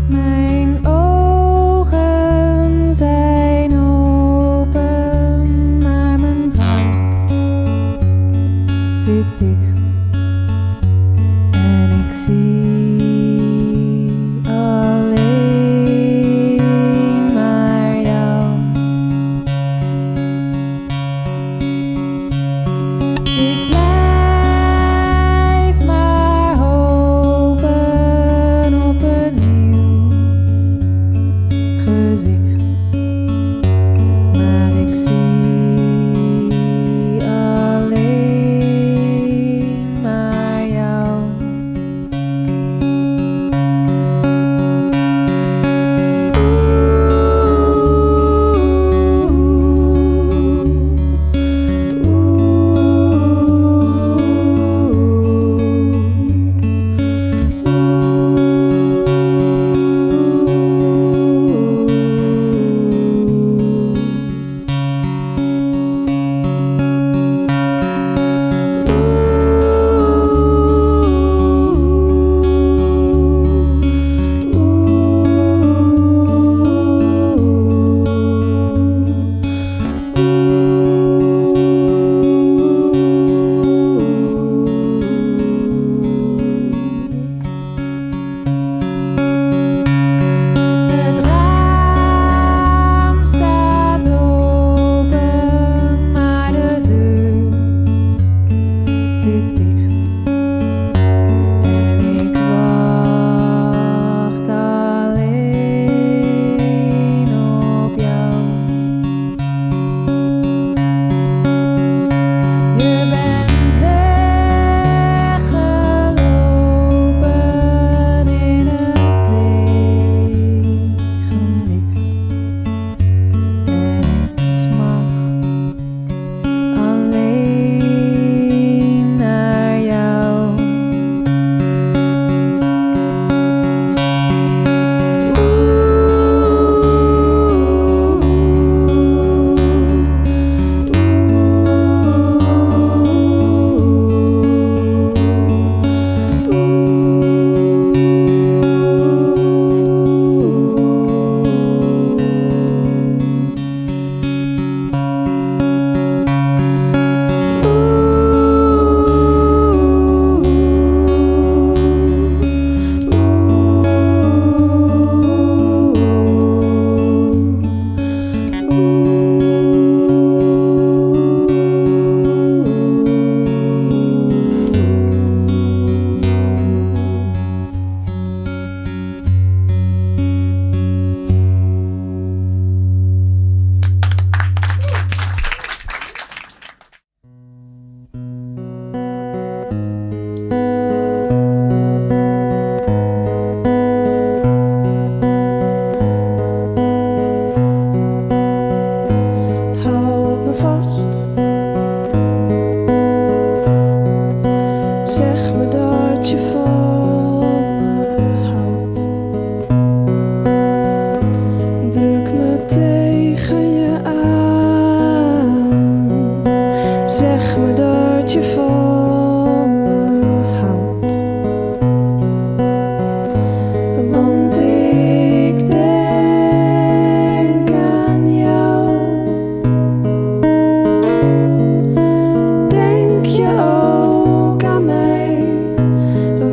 Mijn ogen zijn open, maar mijn hart zit dicht en ik zie alleen maar jou. Ik blijf maar hopen op een nieuw gezicht, maar ik zie alleen maar jou. Het raam staat open, maar de deur zit dicht en ik wacht alleen op jou. Je bent weggelopen in het tegenlicht en ik smacht alleen naar jou. Houd me vast, zeg me dat je van me houdt, druk me tegen je aan, zeg me dat je van me houdt, want ik denk aan jou. Denk je ook aan mij,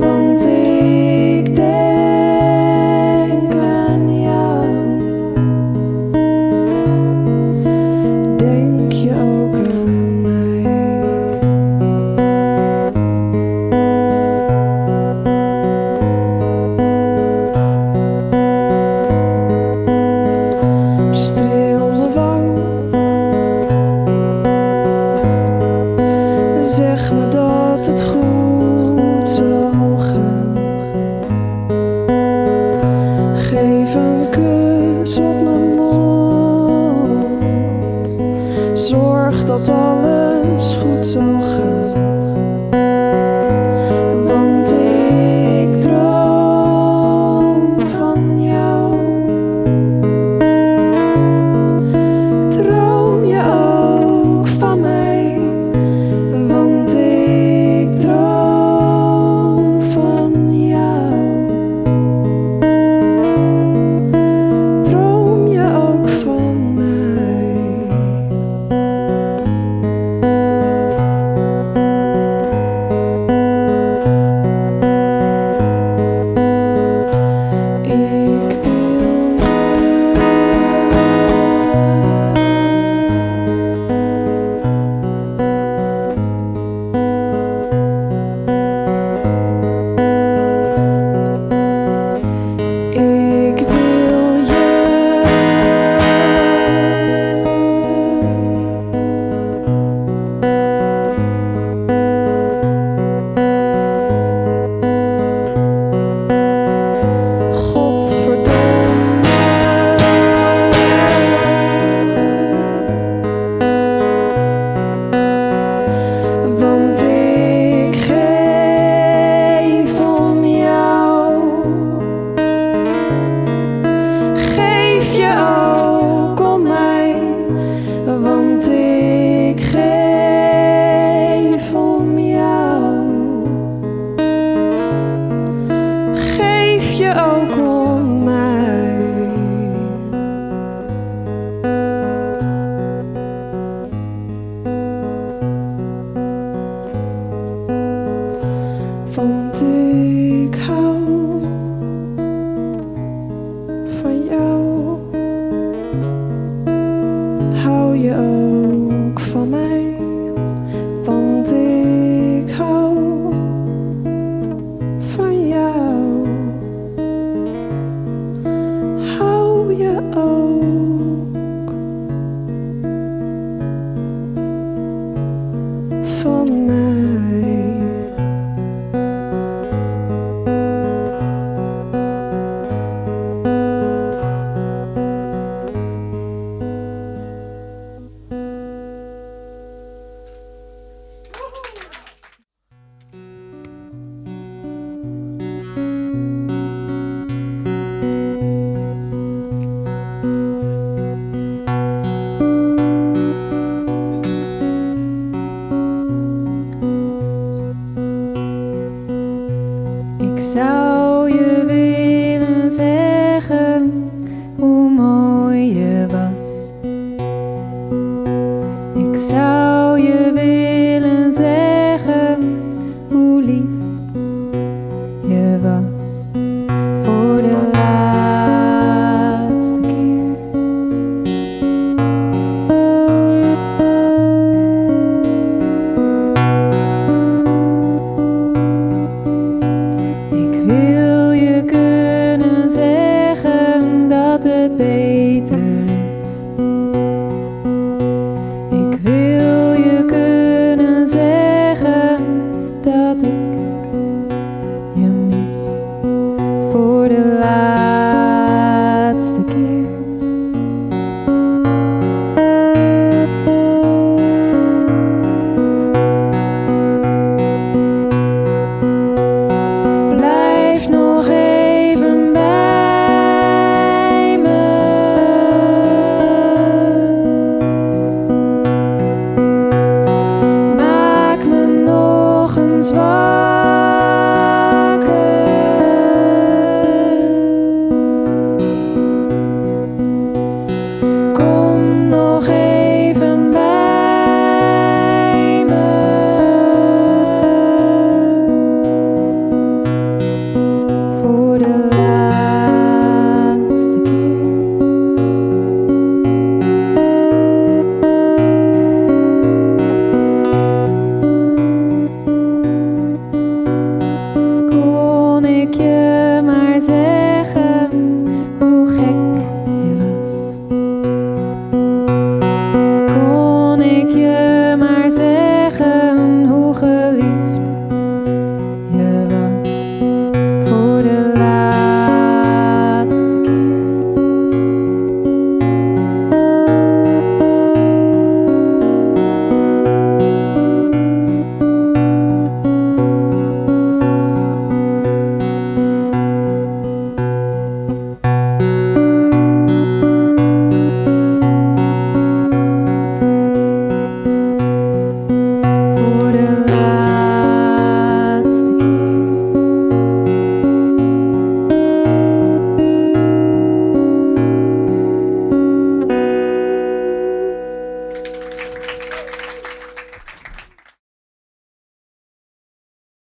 want ik denk aan jou. Denk je ook aan mij. Streel me wang, zeg me dat het goed zal gaan. Geef een kus op mijn mond, zorg dat alles goed zal gaan.